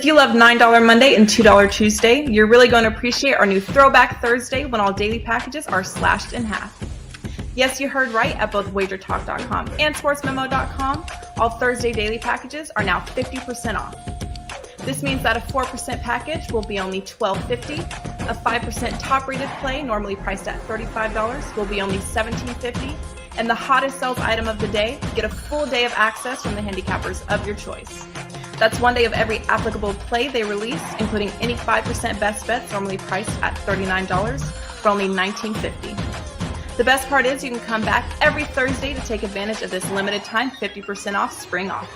If you love $9 Monday and $2 Tuesday, you're really going to appreciate our new Throwback Thursday when all daily packages are slashed in half. Yes, you heard right at both WagerTalk.com and SportsMemo.com. All Thursday daily packages are now 50% off. This means that a 4% package will be only $12.50. A 5% top-rated play, normally priced at $35, will be only $17.50. And the hottest sales item of the day, get a full day of access from the handicappers of your choice. That's one day of every applicable play they release, including any 5% best bets normally priced at $39 for only $19.50. The best part is you can come back every Thursday to take advantage of this limited time 50% off spring off.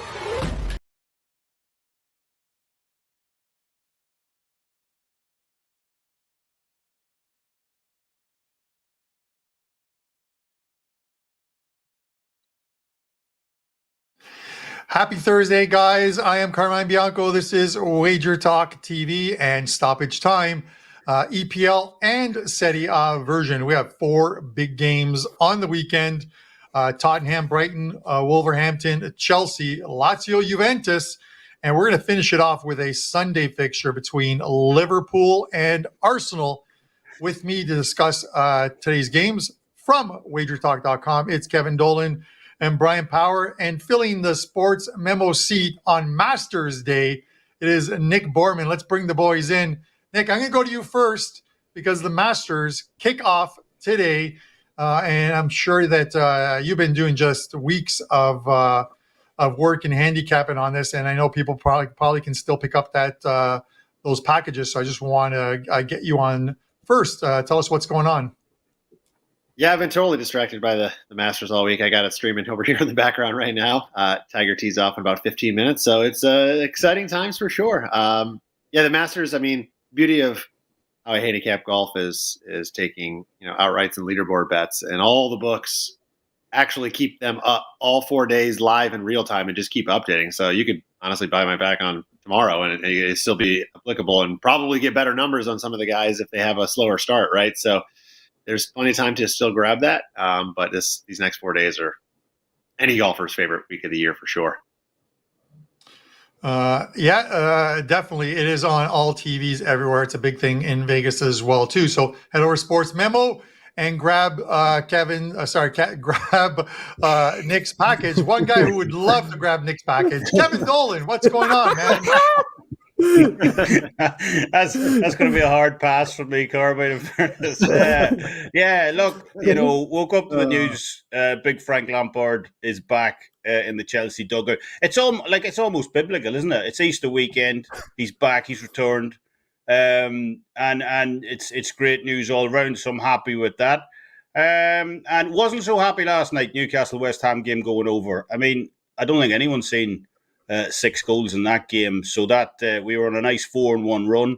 Happy Thursday, guys. I am Carmine Bianco. This is WagerTalk TV and Stoppage Time, EPL and Serie version. We have 4 big games on the weekend. Tottenham, Brighton, Wolverhampton, Chelsea, Lazio, Juventus. And we're going to finish it off with a Sunday fixture between Liverpool and Arsenal. With me to discuss today's games from WagerTalk.com, it's Kevin Dolan and Brian Power, and filling the sports memo seat on Masters Day, it is Nick Borman. Let's bring the boys in. Nick, I'm going to go to you first because the Masters kick off today, and I'm sure that you've been doing just weeks of work and handicapping on this, and I know people probably can still pick up those packages. So I just want to get you on first. Tell us what's going on. Yeah, I've been totally distracted by the Masters all week. I got it streaming over here in the background right now. Tiger tees off in about 15 minutes, so it's exciting times for sure. The Masters, I mean, beauty of how I handicap golf is taking outrights and leaderboard bets, and all the books actually keep them up all 4 days live in real time and just keep updating. So you could honestly buy my back on tomorrow and it'd still be applicable and probably get better numbers on some of the guys if they have a slower start, right? So there's plenty of time to still grab that. But these next 4 days are any golfer's favorite week of the year for sure. Definitely. It is on all TVs everywhere. It's a big thing in Vegas as well, too. So head over to Sports Memo and grab Nick's package. One guy who would love to grab Nick's package, Kevin Dolan. What's going on, man? That's going to be a hard pass for me, Carmine. In fairness, look, woke up to the news. Big Frank Lampard is back in the Chelsea dugout. It's almost biblical, isn't it? It's Easter weekend. He's back. He's returned, and it's great news all around. So I'm happy with that. And wasn't so happy last night. Newcastle West Ham game going over. I mean, I don't think anyone's seen 6 goals in that game, so that we were on a nice 4-1 run.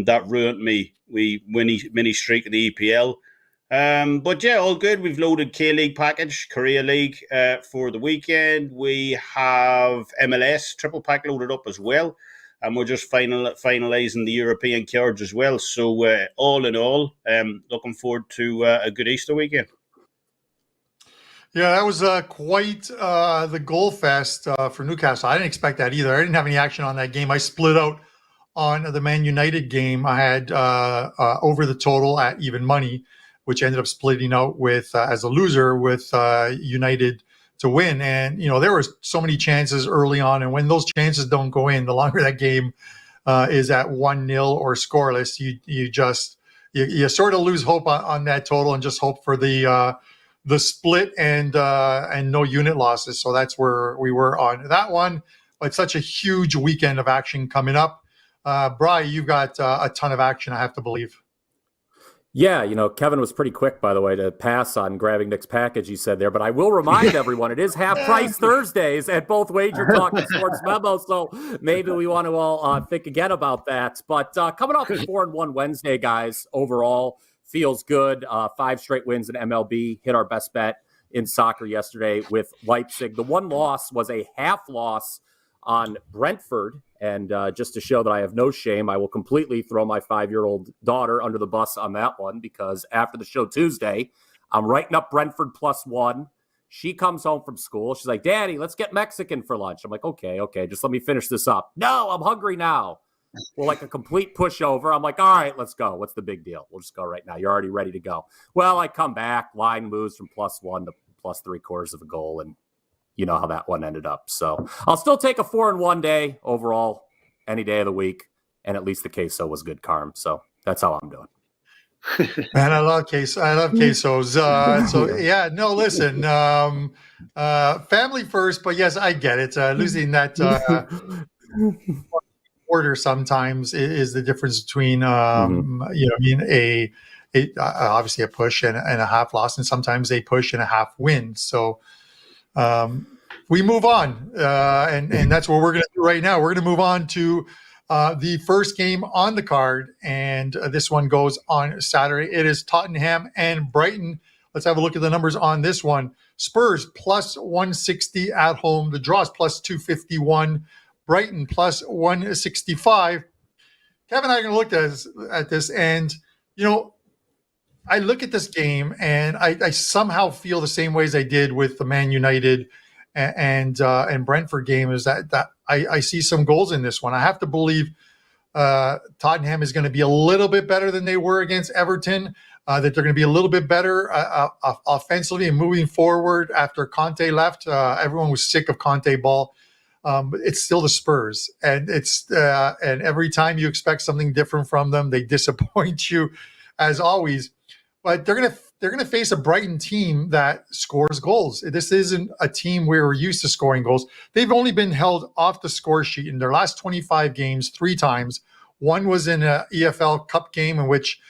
That ruined me. We mini streak in the EPL. But yeah, all good. We've loaded K-League package, Korea League for the weekend. We have MLS triple pack loaded up as well, and we're just finalising the European cards as well. So all in all, looking forward to a good Easter weekend. Yeah, that was quite the goal fest for Newcastle. I didn't expect that either. I didn't have any action on that game. I split out on the Man United game. I had over the total at even money, which ended up splitting out with as a loser with United to win. And, there were so many chances early on. And when those chances don't go in, the longer that game is at 1-0 or scoreless, you sort of lose hope on that total and just hope for the split and no unit losses. So that's where we were on that one. But such a huge weekend of action coming up. Brian, you've got a ton of action, I have to believe. Yeah, Kevin was pretty quick, by the way, to pass on grabbing Nick's package, you said there. But I will remind everyone, it is half-price Thursdays at both WagerTalk and Sports Memo, so maybe we want to all think again about that. But coming off a 4-1 Wednesday, guys, overall, feels good. 5 straight wins in MLB. Hit our best bet in soccer yesterday with Leipzig. The one loss was a half loss on Brentford. And just to show that I have no shame, I will completely throw my 5-year-old daughter under the bus on that one, because after the show Tuesday, I'm writing up Brentford +1. She comes home from school. She's like, Daddy, let's get Mexican for lunch. I'm like, okay, just let me finish this up. No, I'm hungry now. Well, like a complete pushover. I'm like, all right, let's go. What's the big deal? We'll just go right now. You're already ready to go. Well, I come back. Line moves from +1 to +3/4 of a goal. And you know how that one ended up. So I'll still take a 4-1 day overall any day of the week. And at least the queso was good, Carm. So that's how I'm doing. Man, I love queso. I love quesos. So yeah, no, listen, family first, but yes, I get it. Losing that order sometimes is the difference between a obviously a push and a half loss, and sometimes a push and a half win. So we move on, and that's what we're going to do right now. We're going to move on to the first game on the card, and this one goes on Saturday. It is Tottenham and Brighton. Let's have a look at the numbers on this one. Spurs +160 at home. The draw is +251. Brighton +165. Kevin and I are going to look at this, and I look at this game, and I somehow feel the same way as I did with the Man United and Brentford game, is that I see some goals in this one. I have to believe Tottenham is going to be a little bit better than they were against Everton, that they're going to be a little bit better offensively and moving forward after Conte left. Everyone was sick of Conte ball. But it's still the Spurs, and and every time you expect something different from them, they disappoint you, as always. But they're gonna face a Brighton team that scores goals. This isn't a team where we're used to scoring goals. They've only been held off the score sheet in their last 25 games 3 times. One was in a EFL Cup game in which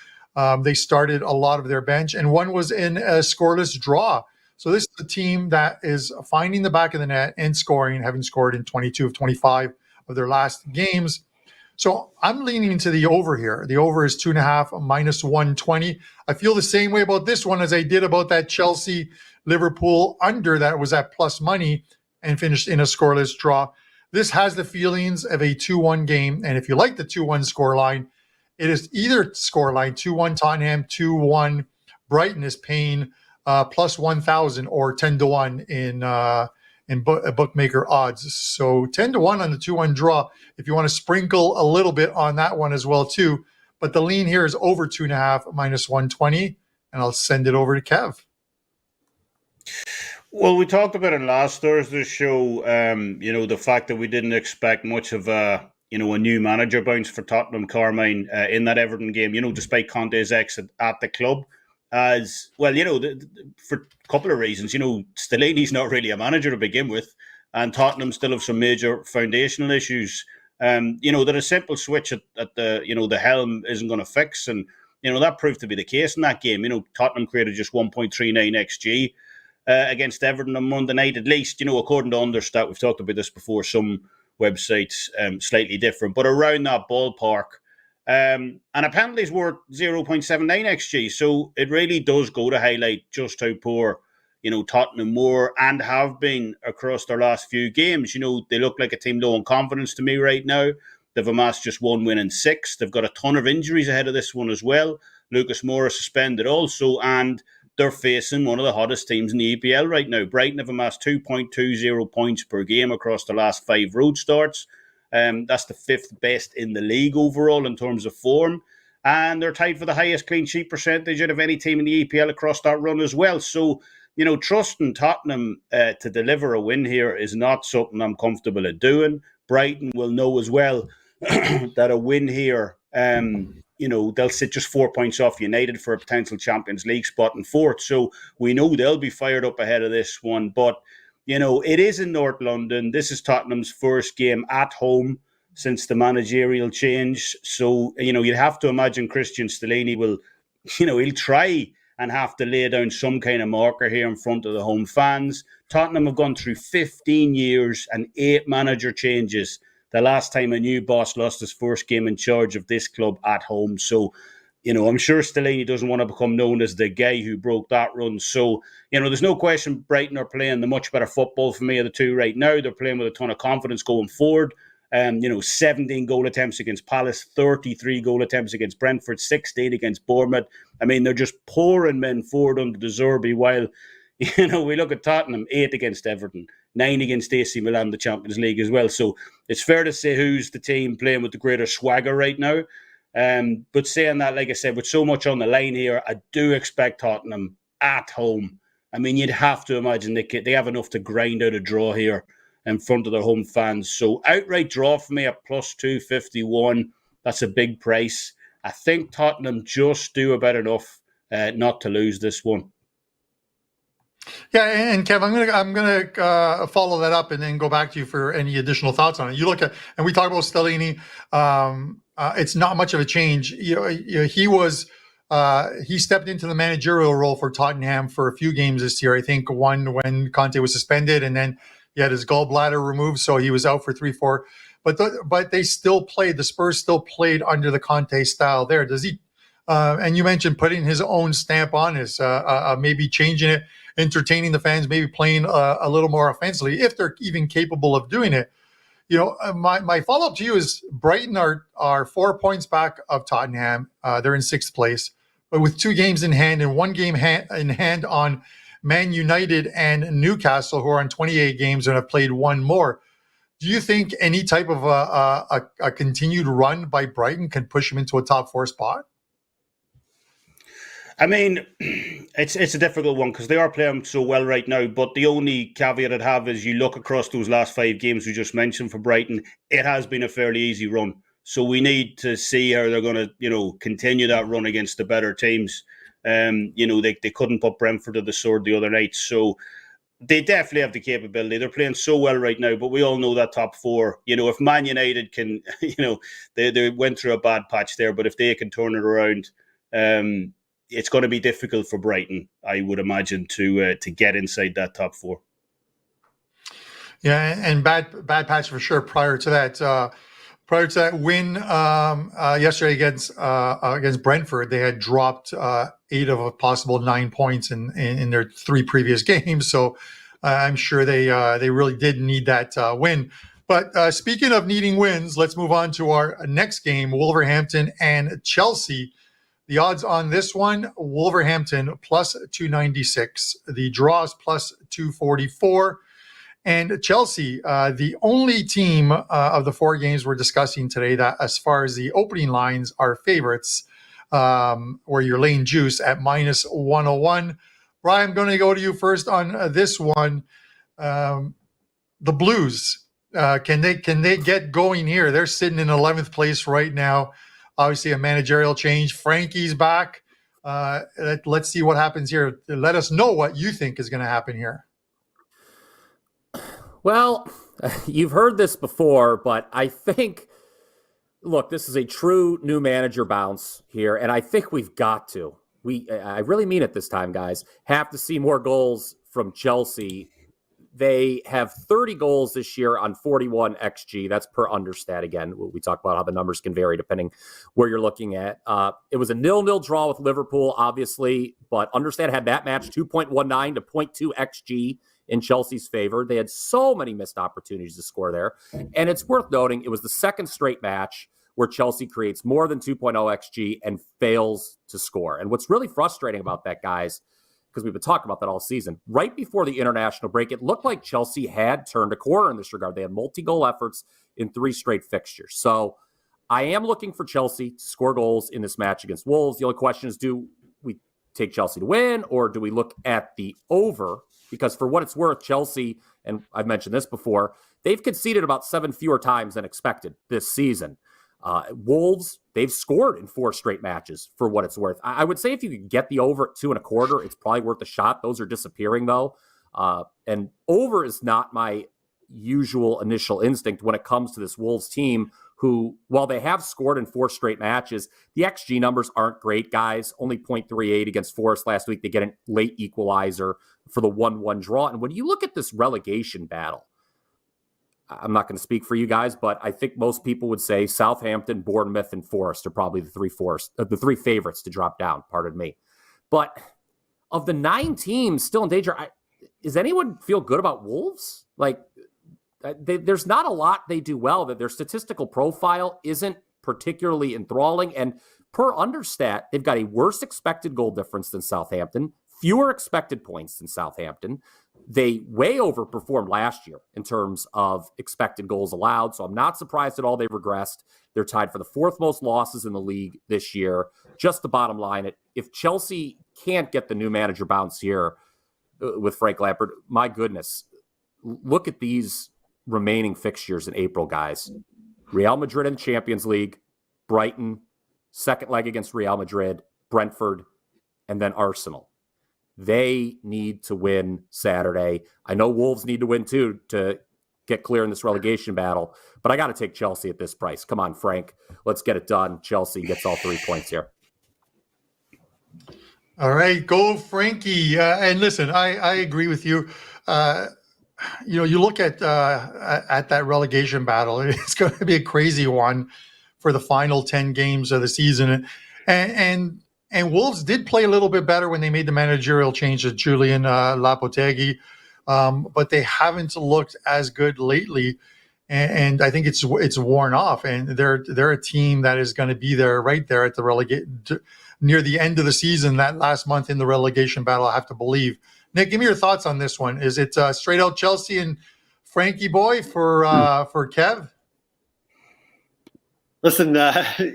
they started a lot of their bench, and one was in a scoreless draw. So this is a team that is finding the back of the net and scoring, having scored in 22 of 25 of their last games. So I'm leaning into the over here. The over is 2.5 -120. I feel the same way about this one as I did about that Chelsea Liverpool under that was at plus money and finished in a scoreless draw. This has the feelings of a 2-1 game. And if you like the 2-1 scoreline, it is either scoreline 2-1 Tottenham, 2-1 Brighton is paying plus 1,000 or 10-1 in bookmaker odds. So 10-1 on the 2-1 draw. If you want to sprinkle a little bit on that one as well too, but the lean here is over 2.5 -120, and I'll send it over to Kev. Well, we talked about it last Thursday's show. The fact that we didn't expect much of a new manager bounce for Tottenham, Carmine, in that Everton game. Despite Conte's exit at the club. As well, for a couple of reasons. Stellini's not really a manager to begin with, and Tottenham still have some major foundational issues. That a simple switch at the helm isn't going to fix, and that proved to be the case in that game. Tottenham created just 1.39 xG against Everton on Monday night, at least. According to Understat, we've talked about this before. Some websites slightly different, but around that ballpark. And a penalty's worth 0.79 xG. So it really does go to highlight just how poor, Tottenham were and have been across their last few games. They look like a team low on confidence to me right now. They've amassed just 1 win in 6. They've got a ton of injuries ahead of this one as well. Lucas Moura suspended also, and they're facing one of the hottest teams in the EPL right now. Brighton have amassed 2.20 points per game across the last 5 road starts. That's the 5th best in the league overall in terms of form. And they're tied for the highest clean sheet percentage out of any team in the EPL across that run as well. So, trusting Tottenham to deliver a win here is not something I'm comfortable at doing. Brighton will know as well that a win here, they'll sit just 4 points off United for a potential Champions League spot in 4th. So we know they'll be fired up ahead of this one. But it is in North London. This is Tottenham's first game at home since the managerial change. So, you'd have to imagine Christian Stellini will, he'll try and have to lay down some kind of marker here in front of the home fans. Tottenham have gone through 15 years and 8 manager changes. The last time a new boss lost his first game in charge of this club at home. So, I'm sure Stellini doesn't want to become known as the guy who broke that run. So, there's no question Brighton are playing the much better football for me of the two right now. They're playing with a ton of confidence going forward. 17 goal attempts against Palace, 33 goal attempts against Brentford, 16 against Bournemouth. I mean, they're just pouring men forward under the Zerbi while, We look at Tottenham, 8 against Everton, 9 against AC Milan, the Champions League as well. So it's fair to say who's the team playing with the greater swagger right now. But saying that, like I said, with so much on the line here, I do expect Tottenham at home. I mean, you'd have to imagine they have enough to grind out a draw here in front of their home fans. So outright draw for me at plus 251. That's a big price. I think Tottenham just do about enough not to lose this one. Yeah, and Kev, I'm gonna follow that up and then go back to you for any additional thoughts on it. You look at, and we talk about Stellini. It's not much of a change. He stepped into the managerial role for Tottenham for a few games this year. I think one when Conte was suspended, and then he had his gallbladder removed, so he was out for 3-4. But they still played. The Spurs still played under the Conte style. There, does he? And you mentioned putting his own stamp on this, maybe changing it, entertaining the fans, maybe playing a little more offensively if they're even capable of doing it. My follow-up to you is Brighton are 4 points back of Tottenham. They're in 6th place, but with 2 games in hand and 1 game in hand on Man United and Newcastle, who are on 28 games and have played 1 more. Do you think any type of a continued run by Brighton can push them into a top 4 spot? I mean, it's a difficult one because they are playing so well right now. But the only caveat I'd have is you look across those last 5 games we just mentioned for Brighton, it has been a fairly easy run. So we need to see how they're going to, continue that run against the better teams. They couldn't put Brentford to the sword the other night. So they definitely have the capability. They're playing so well right now, but we all know that top 4. If Man United can, they went through a bad patch there, but if they can turn it around, it's going to be difficult for Brighton, I would imagine, to get inside that top 4. Yeah, and bad patch for sure. Prior to that win yesterday against Brentford, they had dropped 8 of a possible 9 points in their 3 previous games. So I'm sure they really did need that win. But speaking of needing wins, let's move on to our next game: Wolverhampton and Chelsea. The odds on this one: Wolverhampton plus 296. The draw is plus 244. And Chelsea, the only team of the 4 games we're discussing today that, as far as the opening lines, are favorites, where you're laying juice at minus 101. Brian, I'm going to go to you first on this one. The Blues, can they get going here? They're sitting in 11th place right now. Obviously, a managerial change. Frankie's back. Let's see what happens here. Let us know what you think is going to happen here. Well, you've heard this before, but I think, look, this is a true new manager bounce here, and I think we've got to. I really mean it this time, guys. Have to see more goals from Chelsea. They have 30 goals this year on 41 XG. That's per understat again. We talk about how the numbers can vary depending where you're looking at. It was a 0-0 draw with Liverpool, obviously, but understat had that match 2.19 to 0.2 XG in Chelsea's favor. They had so many missed opportunities to score there. And it's worth noting, it was the second straight match where Chelsea creates more than 2.0 XG and fails to score. And what's really frustrating about that, guys, because we've been talking about that all season, right before the international break, it looked like Chelsea had turned a corner in this regard. They had multi-goal efforts in 3 straight fixtures. So I am looking for Chelsea to score goals in this match against Wolves. The only question is, do we take Chelsea to win, or do we look at the over? Because for what it's worth, Chelsea, and I've mentioned this before, they've conceded about 7 fewer times than expected this season. Wolves, they've scored in 4 straight matches for what it's worth. I would say if you could get the over at 2.25, it's probably worth a shot. Those are disappearing though. And over is not my usual initial instinct when it comes to this Wolves team who, while they have scored in 4 straight matches, the XG numbers aren't great, guys. Only 0.38 against Forest last week. They get a late equalizer for the 1-1 draw. And when you look at this relegation battle, I'm not going to speak for you guys, but I think most people would say Southampton, Bournemouth, and Forest are probably the 3 favorites to drop down, pardon me. But of the 9 teams still in danger, does anyone feel good about Wolves? Like, there's not a lot they do well. That their statistical profile isn't particularly enthralling. And per understat, they've got a worse expected goal difference than Southampton, fewer expected points than Southampton. They way overperformed last year in terms of expected goals allowed, so I'm not surprised at all they've regressed. They're tied for the 4th most losses in the league this year. Just the bottom line, if Chelsea can't get the new manager bounce here with Frank Lampard, my goodness, look at these remaining fixtures in April, guys. Real Madrid in the Champions League, Brighton, second leg against Real Madrid, Brentford, and then Arsenal. They need to win Saturday. I know Wolves need to win too to get clear in this relegation battle, but I got to take Chelsea at this price. Come on, Frank. Let's get it done. Chelsea gets all 3 points here. All right, go Frankie. And listen, I agree with you. You look at that relegation battle. It's going to be a crazy one for the final 10 games of the season. And Wolves did play a little bit better when they made the managerial change to Julian Lopetegui, but they haven't looked as good lately. And I think it's worn off. And they're a team that is going to be there right there at the near the end of the season, that last month in the relegation battle, I have to believe. Nick, give me your thoughts on this one. Is it straight out Chelsea and Frankie boy for Kev? Listen,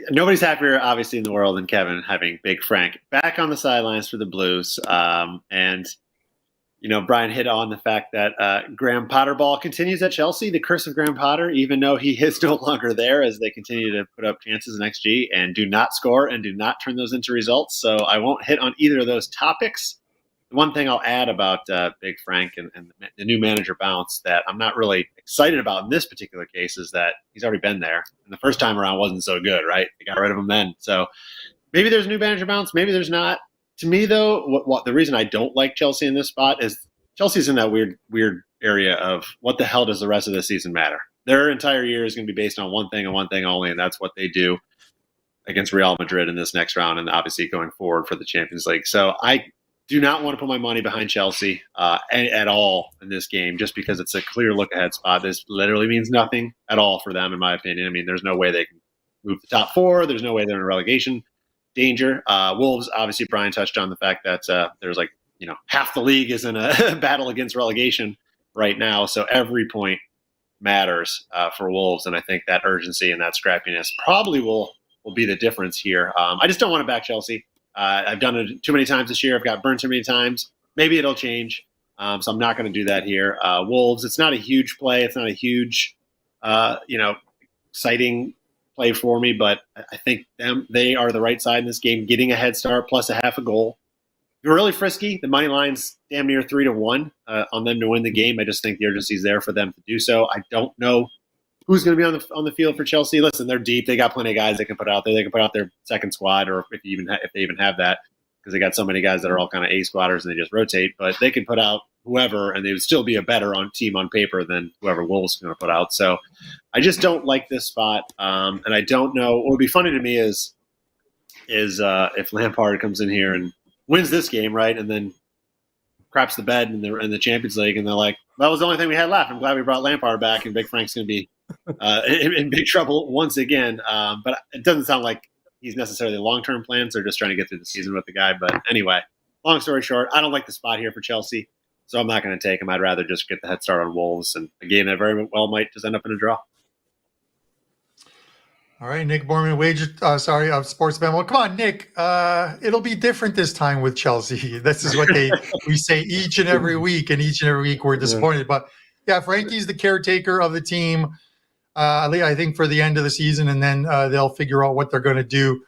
nobody's happier, obviously, in the world than Kevin having Big Frank back on the sidelines for the Blues. And, Brian hit on the fact that Graham Potter ball continues at Chelsea, the curse of Graham Potter, even though he is no longer there as they continue to put up chances in XG and do not score and do not turn those into results. So I won't hit on either of those topics. One thing I'll add about Big Frank and the new manager bounce that I'm not really excited about in this particular case is that he's already been there. And the first time around wasn't so good, right? They got rid of him then. So maybe there's a new manager bounce. Maybe there's not. To me, though, what the reason I don't like Chelsea in this spot is Chelsea's in that weird area of what the hell does the rest of the season matter? Their entire year is going to be based on one thing and one thing only, and that's what they do against Real Madrid in this next round and obviously going forward for the Champions League. So I do not want to put my money behind Chelsea at all in this game just because it's a clear look-ahead spot. This literally means nothing at all for them, in my opinion. I mean, there's no way they can move the top 4. There's no way they're in relegation danger. Wolves, obviously, Brian touched on the fact that there's half the league is in a battle against relegation right now. So every point matters for Wolves, and I think that urgency and that scrappiness probably will be the difference here. I just don't want to back Chelsea. I've done it too many times this year. I've got burned too many times. Maybe it'll change. So I'm not going to do that here. Wolves, it's not a huge play. It's not a huge, exciting play for me, but I think they are the right side in this game, getting a head start plus a half a goal. If you're really frisky, the money line's damn near 3-1 on them to win the game. I just think the urgency is there for them to do so. I don't know who's going to be on the field for Chelsea. Listen, they're deep. They got plenty of guys they can put out there. They can put out their second squad, or if they even have that, because they got so many guys that are all kind of A squatters and they just rotate. But they can put out whoever, and they would still be a better team on paper than whoever Wolves is going to put out. So I just don't like this spot, and I don't know. What would be funny to me is if Lampard comes in here and wins this game, right, and then craps the bed in the Champions League, and they're like, that was the only thing we had left. I'm glad we brought Lampard back, and Big Frank's going to be in big trouble once again. But it doesn't sound like he's necessarily long-term plans. They're just trying to get through the season with the guy. But anyway, long story short, I don't like the spot here for Chelsea, so I'm not going to take him. I'd rather just get the head start on Wolves, and a game that very well might just end up in a draw. All right, Nick Borman, Sports Ben. Well, come on, Nick. It'll be different this time with Chelsea. This is what we say each and every week, and each and every week we're disappointed. But yeah, Frankie's the caretaker of the team. I think for the end of the season, and then they'll figure out what they're going to do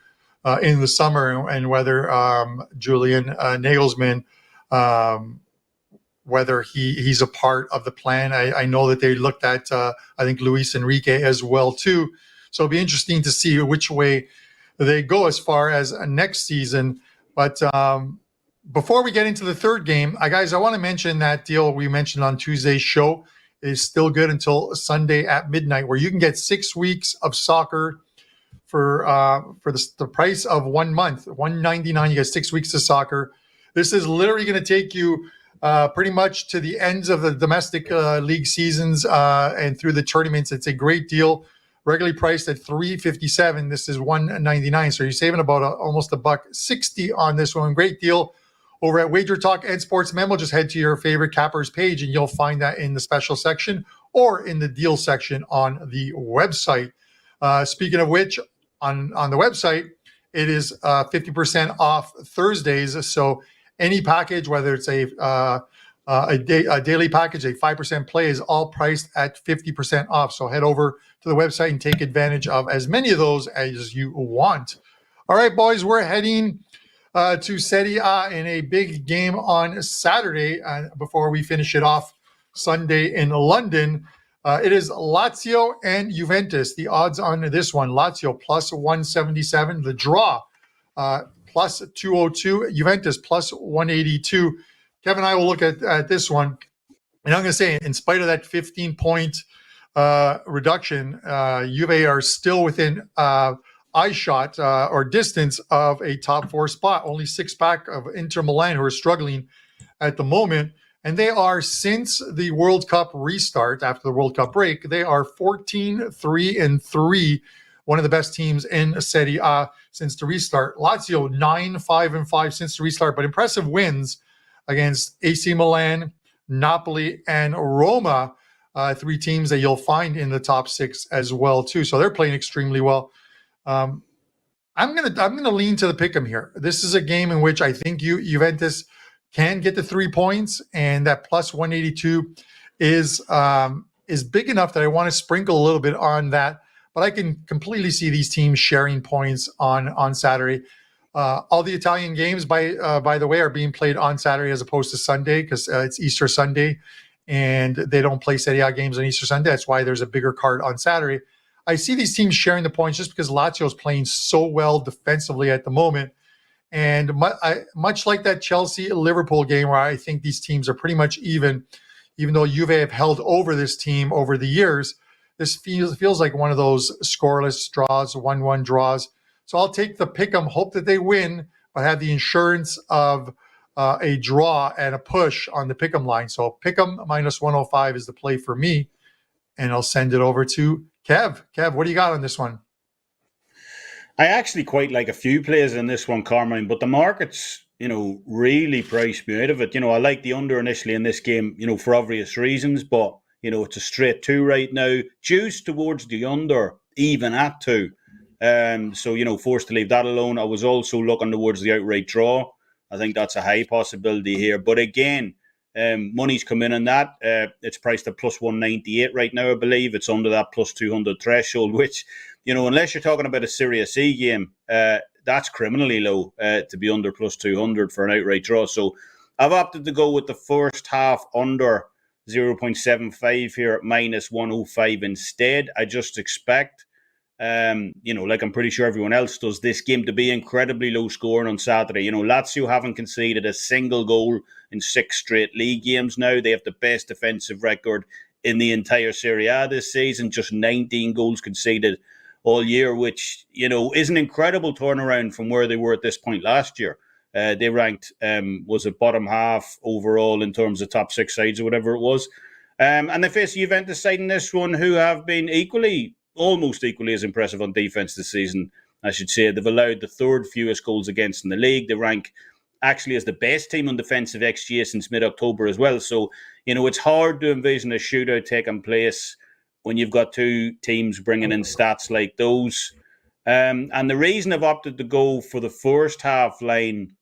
in the summer, and whether Julian Nagelsmann, whether he's a part of the plan. I know that they looked at I think Luis Enrique as well too. So it'll be interesting to see which way they go as far as next season. But before we get into the third game, guys, I want to mention that deal we mentioned on Tuesday's show is still good until Sunday at midnight, where you can get 6 weeks of soccer for the price of 1 month, $199. You get 6 weeks of soccer. This is literally going to take you pretty much to the ends of the domestic league seasons and through the tournaments. It's a great deal. Regularly priced at $357. This is $199. So you're saving about almost $1.60 on this one. Great deal. over at Wager Talk and Sports Memo. Just head to your favorite cappers page and you'll find that in the special section or in the deal section on the website. Speaking of which, on the website, it is 50% off Thursdays. So any package, whether it's a daily package, a 5% play, is all priced at 50% off. So head over to the website and take advantage of as many of those as you want. All right, boys, we're heading to Serie A in a big game on Saturday before we finish it off Sunday in London. It is Lazio and Juventus. The odds on this one, Lazio plus 177. The draw plus 202. Juventus plus 182. Kevin and I will look at this one. And I'm going to say, in spite of that 15-point reduction, Juve are still within eye shot or distance of a top 4 spot. Only 6 back of Inter Milan, who are struggling at the moment. And they are, since the World Cup restart, after the World Cup break, they are 14-3-3, one of the best teams in Serie A since the restart. Lazio 9-5-5 since the restart, but impressive wins against AC Milan, Napoli, and Roma, 3 teams that you'll find in the top 6 as well too. So they're playing extremely well. I'm gonna lean to the pick'em here. This is a game in which I think Juventus can get the 3 points, and that plus 182 is big enough that I want to sprinkle a little bit on that. But I can completely see these teams sharing points on Saturday. All the Italian games, by the way, are being played on Saturday as opposed to Sunday because it's Easter Sunday, and they don't play Serie A games on Easter Sunday. That's why there's a bigger card on Saturday. I see these teams sharing the points just because Lazio is playing so well defensively at the moment. And much like that Chelsea-Liverpool game where I think these teams are pretty much even though Juve have held over this team over the years, this feels like one of those scoreless draws, 1-1 draws. So I'll take the pick'em, hope that they win, but have the insurance of a draw and a push on the pick'em line. So pick'em minus 105 is the play for me, and I'll send it over to Kev. Kev, what do you got on this one? I actually quite like a few players in this one, Carmine, but the market's, really priced me out of it. I like the under initially in this game, for obvious reasons, but, it's a straight 2 right now. Juice towards the under, even at 2. So, forced to leave that alone. I was also looking towards the outright draw. I think that's a high possibility here. But again, money's come in on that. It's priced at plus 198 right now, I believe. It's under that plus 200 threshold, which, unless you're talking about a Serie C game, that's criminally low to be under plus 200 for an outright draw. So I've opted to go with the first half under 0.75 here at minus 105 instead. I just expect, like I'm pretty sure everyone else does, this game to be incredibly low scoring on Saturday. Lazio haven't conceded a single goal in 6 straight league games now. They have the best defensive record in the entire Serie A this season, just 19 goals conceded all year, which, is an incredible turnaround from where they were at this point last year. They ranked, was it bottom half overall in terms of top 6 sides or whatever it was. And they face the Juventus side in this one, who have been almost equally as impressive on defense this season, I should say. They've allowed the 3rd fewest goals against in the league. They rank actually as the best team on defensive XGA since mid-October as well. So, it's hard to envision a shootout taking place when you've got 2 teams bringing in stats like those. And the reason I've opted to go for the first half line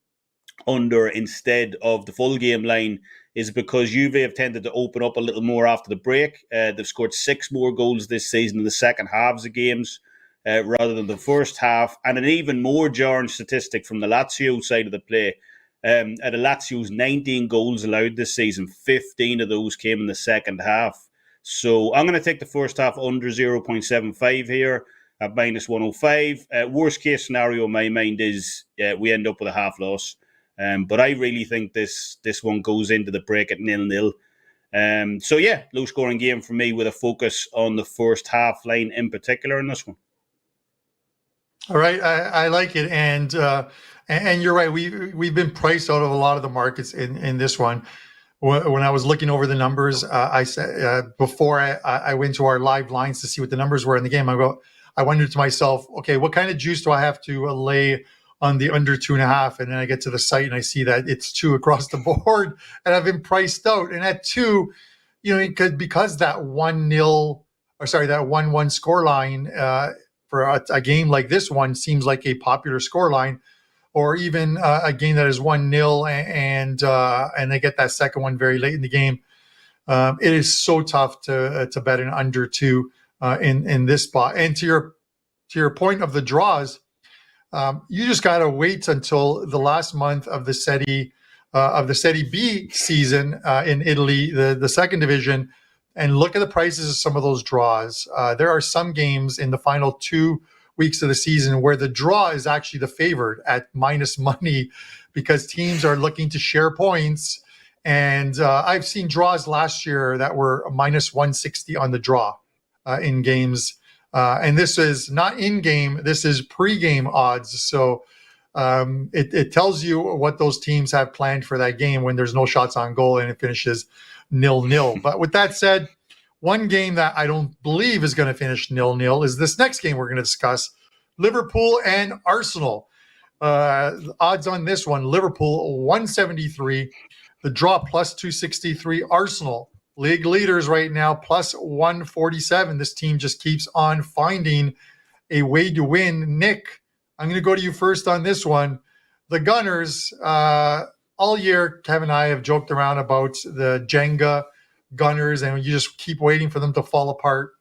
under instead of the full game line is because Juve have tended to open up a little more after the break. They've scored 6 more goals this season in the second halves of games rather than the first half. And an even more jarring statistic from the Lazio side of the play. Out of Lazio's 19 goals allowed this season, 15 of those came in the second half. So I'm going to take the first half under 0.75 here at minus 105. Worst case scenario in my mind is we end up with a half loss. But I really think this one goes into the break at 0-0. So yeah, low scoring game for me with a focus on the first half line in particular in this one. All right, I like it, and you're right. We've been priced out of a lot of the markets in this one. When I was looking over the numbers, I said before I went to our live lines to see what the numbers were in the game, I wondered to myself, okay, what kind of juice do I have to lay on the under 2.5, and then I get to the site and I see that it's 2 across the board, and I've been priced out. And at 2, because that 1-1 scoreline for a game like this one seems like a popular scoreline, or even a game that is 1-0 and they get that second one very late in the game. It is so tough to bet an under 2 in this spot. And to your point of the draws, you just got to wait until the last month of the Serie B season in Italy, the second division, and look at the prices of some of those draws. There are some games in the final 2 weeks of the season where the draw is actually the favored at minus money because teams are looking to share points. And I've seen draws last year that were minus 160 on the draw in games. And this is not in-game, this is pre-game odds. So it tells you what those teams have planned for that game when there's no shots on goal and it finishes 0-0. But with that said, one game that I don't believe is going to finish 0-0 is this next game we're going to discuss, Liverpool and Arsenal. Odds on this one, Liverpool 173, the draw plus 263, Arsenal, league leaders right now, plus 147. This team just keeps on finding a way to win. Nick, I'm going to go to you first on this one. The Gunners, all year, Kevin and I have joked around about the Jenga Gunners, and you just keep waiting for them to fall apart,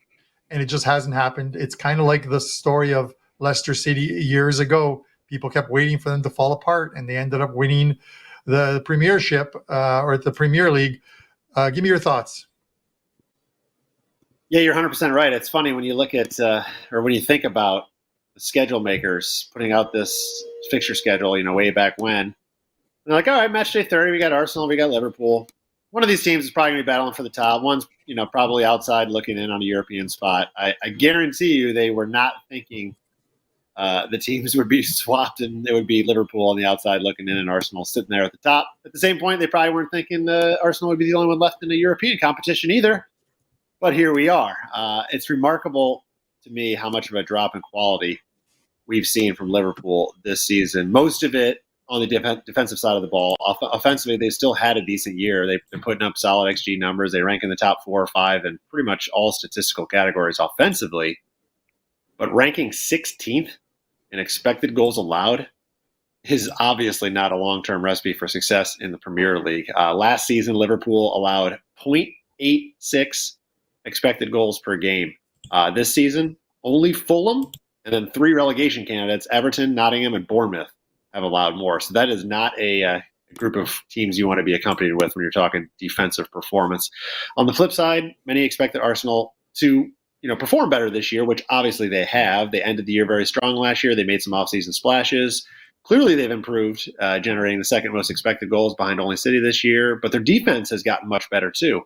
and it just hasn't happened. It's kind of like the story of Leicester City years ago. People kept waiting for them to fall apart, and they ended up winning the Premiership or the Premier League. Give me your thoughts. Yeah, you're 100% right. It's funny when you look at or when you think about the schedule makers putting out this fixture schedule, way back when. They're like, all right, match day 30, we got Arsenal, we got Liverpool. One of these teams is probably going to be battling for the top. One's, probably outside looking in on a European spot. I guarantee you they were not thinking the teams would be swapped and it would be Liverpool on the outside looking in and Arsenal sitting there at the top. At the same point, they probably weren't thinking Arsenal would be the only one left in the European competition either. But here we are. It's remarkable to me how much of a drop in quality we've seen from Liverpool this season. Most of it on the defensive side of the ball. Offensively, they still had a decent year. They've been putting up solid XG numbers. They rank in the top 4 or 5 in pretty much all statistical categories offensively. But ranking 16th in expected goals allowed is obviously not a long-term recipe for success in the Premier League. Last season, Liverpool allowed 0.86 expected goals per game. This season, only Fulham and then 3 relegation candidates, Everton, Nottingham, and Bournemouth, have allowed more. So that is not a group of teams you want to be accompanied with when you're talking defensive performance. On the flip side, many expected Arsenal to perform better this year, which obviously they have. They ended the year very strong last year. They made some offseason splashes. Clearly they've improved, generating the second most expected goals behind only City this year. But their defense has gotten much better too,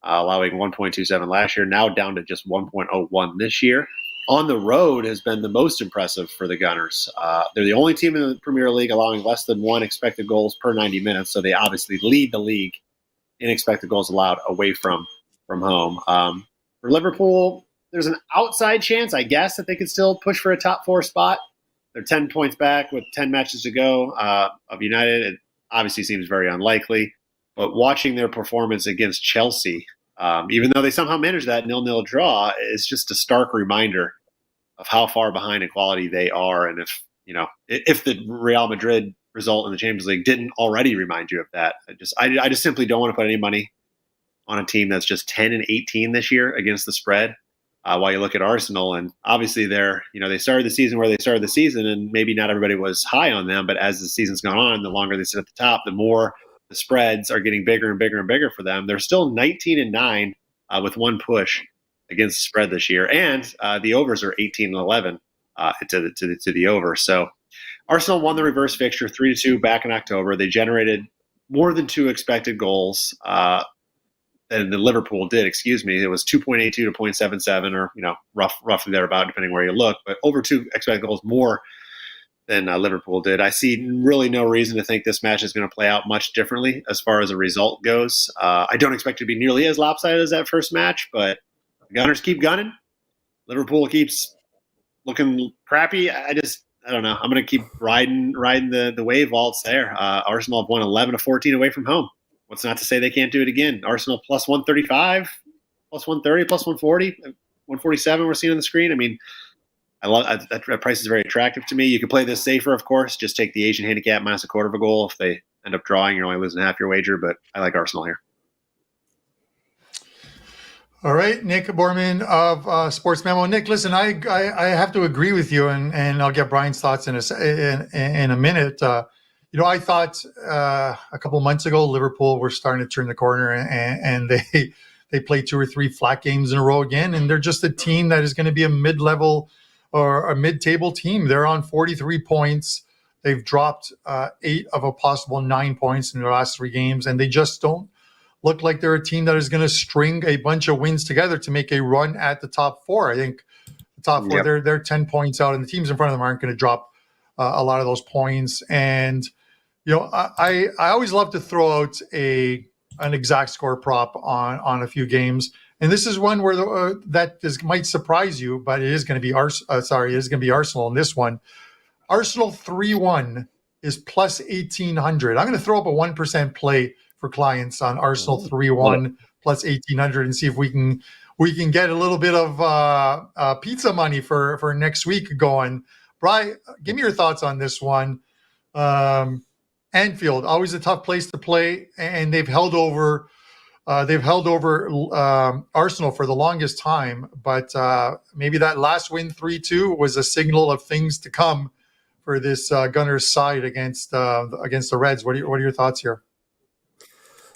allowing 1.27 last year, now down to just 1.01 this year. On the road has been the most impressive for the Gunners. They're the only team in the Premier League allowing less than 1 expected goals per 90 minutes, so they obviously lead the league in expected goals allowed away from home. For Liverpool, there's an outside chance, I guess, that they could still push for a top 4 spot. They're 10 points back with 10 matches to go of United. It obviously seems very unlikely, but watching their performance against Chelsea, even though they somehow managed that 0-0 draw, is just a stark reminder of how far behind in quality they are. And if the Real Madrid result in the Champions League didn't already remind you of that, I just simply don't want to put any money on a team that's just 10-18 this year against the spread. While you look at Arsenal, and obviously they started the season where they started the season, and maybe not everybody was high on them, but as the season's gone on, the longer they sit at the top, the more the spreads are getting bigger and bigger and bigger for them. They're still 19-9 with 1 push against the spread this year, and the overs are 18-11 to the over. So Arsenal won the reverse fixture 3-2 back in October. They generated more than 2 expected goals. And the Liverpool did, It was 2.82 to 0.77, or roughly thereabout, depending where you look. But over 2 expected goals more than Liverpool did. I see really no reason to think this match is going to play out much differently as far as a result goes. I don't expect it to be nearly as lopsided as that first match, but the Gunners keep gunning. Liverpool keeps looking crappy. I don't know. I'm going to keep riding the wave while it's there. Arsenal have won 11 of 14 away from home. What's not to say they can't do it again? Arsenal plus 135, plus 130, plus 140, 147 we're seeing on the screen. I mean, I love that price is very attractive to me. You can play this safer, of course. Just take the Asian handicap minus a quarter of a goal. If they end up drawing, you're only losing half your wager, but I like Arsenal here. All right, Nick Borman of Sports Memo. Nick, listen, I have to agree with you, and I'll get Brian's thoughts in a minute. I thought a couple of months ago Liverpool were starting to turn the corner, and they played 2 or 3 flat games in a row again, and they're just a team that is going to be a mid-level or a mid-table team. They're on 43 points. They've dropped 8 of a possible 9 points in their last 3 games, and they just don't look like they're a team that is going to string a bunch of wins together to make a run at the top 4. I think the top 4, they're 10 points out, and the teams in front of them aren't going to drop a lot of those points. And I always love to throw out an exact score prop on a few games, and this is one where might surprise you, but it is going to be Arsenal in this one. Arsenal 3-1 is plus 1,800. I'm going to throw up a 1% play for clients on Arsenal 3-1 plus 1,800 and see if we can get a little bit of pizza money for next week going. Brian, give me your thoughts on this one. Anfield, always a tough place to play, and they've held over Arsenal for the longest time. But maybe that last win 3-2 was a signal of things to come for this Gunners side against the Reds. What are your thoughts here?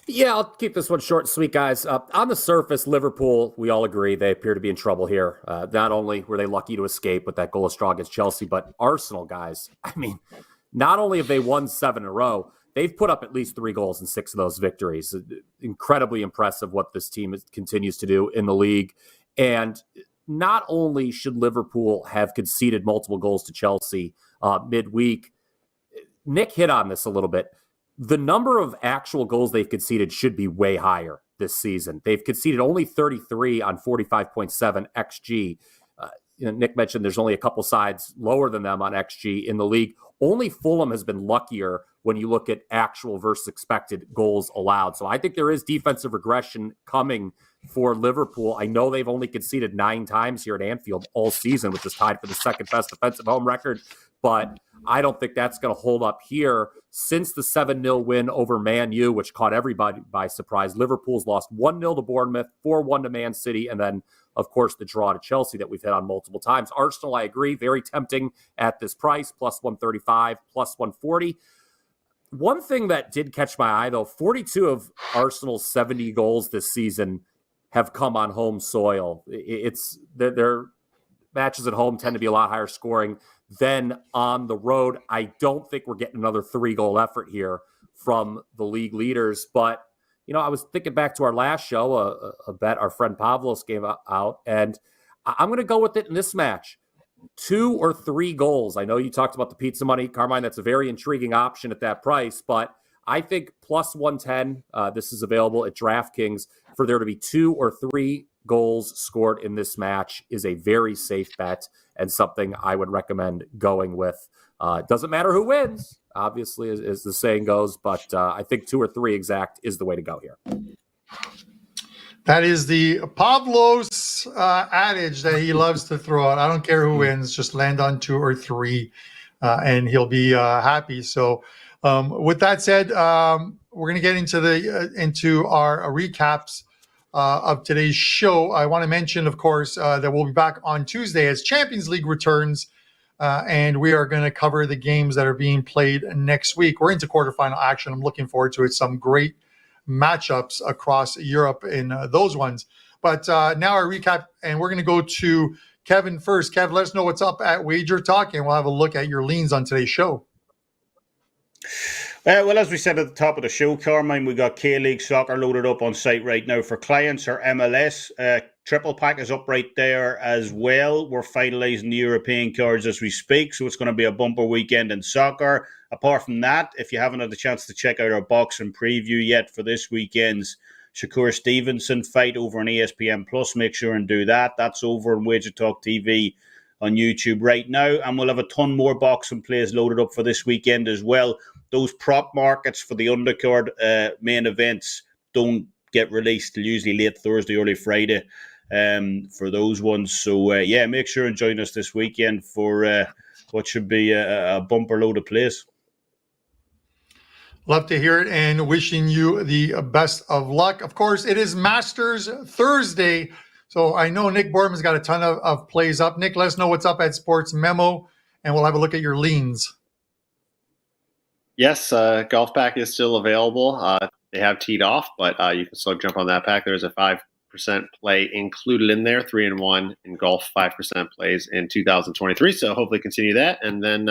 Yeah, I'll keep this one short and sweet, guys. On the surface, Liverpool, we all agree they appear to be in trouble here. Not only were they lucky to escape with that goal of straw against Chelsea, but Arsenal, guys, I mean, not only have they won 7 in a row, they've put up at least 3 goals in 6 of those victories. Incredibly impressive what this team continues to do in the league. And not only should Liverpool have conceded multiple goals to Chelsea midweek, Nick hit on this a little bit. The number of actual goals they've conceded should be way higher this season. They've conceded only 33 on 45.7 XG. Nick mentioned there's only a couple sides lower than them on XG in the league. Only Fulham has been luckier when you look at actual versus expected goals allowed. So I think there is defensive regression coming for Liverpool. I know they've only conceded 9 times here at Anfield all season, which is tied for the second best defensive home record. But I don't think that's going to hold up here. Since the 7-0 win over Man U, which caught everybody by surprise, Liverpool's lost 1-0 to Bournemouth, 4-1 to Man City, and then, of course, the draw to Chelsea that we've hit on multiple times. Arsenal, I agree, very tempting at this price, plus 135, plus 140. One thing that did catch my eye, though, 42 of Arsenal's 70 goals this season have come on home soil. It's their matches at home tend to be a lot higher scoring than on the road. I don't think we're getting another 3-goal effort here from the league leaders. But, I was thinking back to our last show, a bet our friend Pavlos gave out, and I'm going to go with it in this match. 2 or 3 goals. I know you talked about the pizza money, Carmine. That's a very intriguing option at that price, but I think plus 110, this is available at DraftKings, for there to be 2 or 3 goals scored in this match is a very safe bet and something I would recommend going with. Doesn't matter who wins, obviously, as the saying goes, but I think 2 or 3 exact is the way to go here. That is the Pavlos adage that he loves to throw out. I don't care who wins, just land on 2 or 3, and he'll be happy. So with that said, we're going to get into our recaps of today's show. I want to mention, of course, that we'll be back on Tuesday as Champions League returns, and we are going to cover the games that are being played next week. We're into quarterfinal action. I'm looking forward to it. Some great matchups across Europe in those ones. But now our recap, and we're going to go to Kevin first. Kev, let us know what's up at WagerTalk, and we'll have a look at your leans on today's show. Well, as we said at the top of the show, Carmine, we got K-League Soccer loaded up on site right now for clients. Our MLS triple pack is up right there as well. We're finalising the European cards as we speak, so it's going to be a bumper weekend in soccer. Apart from that, if you haven't had the chance to check out our box and preview yet for this weekend's Shakur Stevenson fight over on ESPN Plus, make sure and do that. That's over on WagerTalk TV on YouTube right now. And we'll have a ton more boxing plays loaded up for this weekend as well. Those prop markets for the undercard main events don't get released till usually late Thursday, early Friday for those ones. So, make sure and join us this weekend for what should be a bumper load of plays. Love to hear it, and wishing you the best of luck. Of course, it is Masters Thursday, so I know Nick Borman's got a ton of plays up. Nick, let us know what's up at Sports Memo, and we'll have a look at your leans. Yes, golf pack is still available. They have teed off, but you can still jump on that pack. There's a 5% play included in there, 3-1 in golf, 5% plays in 2023. So hopefully continue that, and then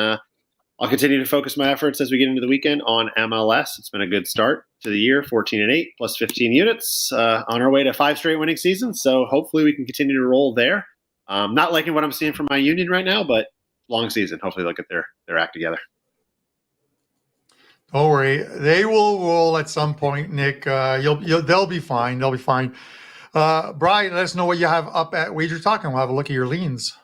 I'll continue to focus my efforts as we get into the weekend on MLS. It's been a good start to the year, 14-8 plus 15 units on our way to 5 straight winning seasons. So hopefully we can continue to roll there. Not liking what I'm seeing from my Union right now, but long season. Hopefully they'll get their act together. Don't worry, they will roll at some point, Nick. They'll be fine. They'll be fine. Brian, let us know what you have up at WagerTalk, and we'll have a look at your leans.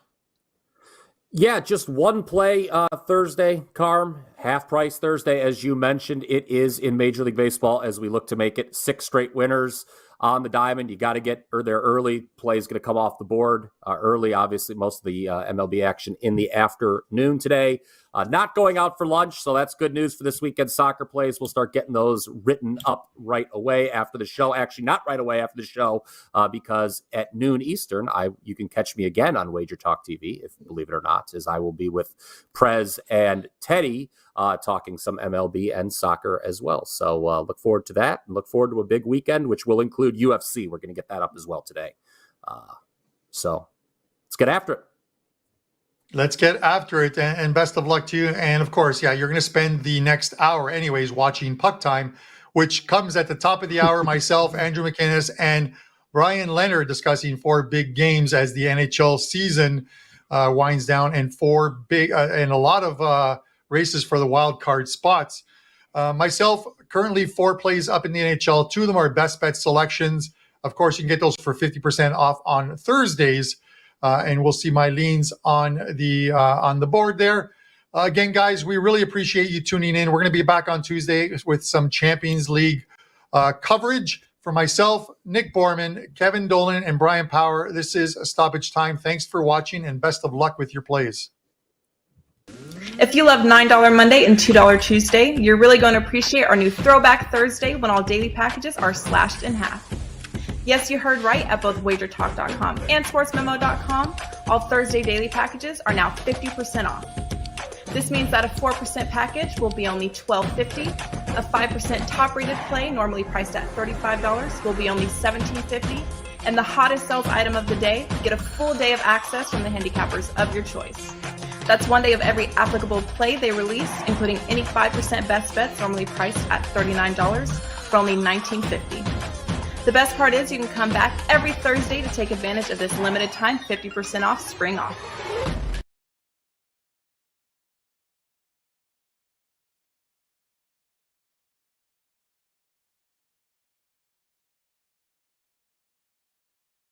Yeah, just one play Thursday, Carm. Half price Thursday, as you mentioned. It is in Major League Baseball as we look to make it 6 straight winners on the diamond. You got to get there early. Play is going to come off the board early. Obviously, most of the MLB action in the afternoon today. Not going out for lunch, so that's good news for this weekend. Soccer plays, we'll start getting those written up right away after the show. Actually, not right away after the show, because at noon Eastern, you can catch me again on WagerTalk TV, if believe it or not, as I will be with Prez and Teddy talking some MLB and soccer as well. So look forward to that, and look forward to a big weekend, which will include UFC. We're going to get that up as well today. So let's get after it. Let's get after it, and best of luck to you. And of course, you're going to spend the next hour anyways watching Puck Time, which comes at the top of the hour. Myself, Andrew McInnes, and Brian Leonard discussing 4 big games as the NHL season winds down, and 4 big and a lot of races for the wild card spots. Myself, currently 4 plays up in the NHL. 2 of them are best bet selections. Of course, you can get those for 50% off on Thursdays. And we'll see my leans on the board there. Again, guys, we really appreciate you tuning in. We're going to be back on Tuesday with some Champions League coverage. For myself, Nick Borman, Kevin Dolan, and Brian Power, this is Stoppage Time. Thanks for watching, and best of luck with your plays. If you love $9 Monday and $2 Tuesday, you're really going to appreciate our new Throwback Thursday when all daily packages are slashed in half. Yes, you heard right. At both WagerTalk.com and SportsMemo.com, all Thursday daily packages are now 50% off. This means that a 4% package will be only $12.50. A 5% top-rated play, normally priced at $35, will be only $17.50. And the hottest sales item of the day, get a full day of access from the handicappers of your choice. That's one day of every applicable play they release, including any 5% best bets, normally priced at $39, for only $19.50. The best part is you can come back every Thursday to take advantage of this limited time 50% off spring off.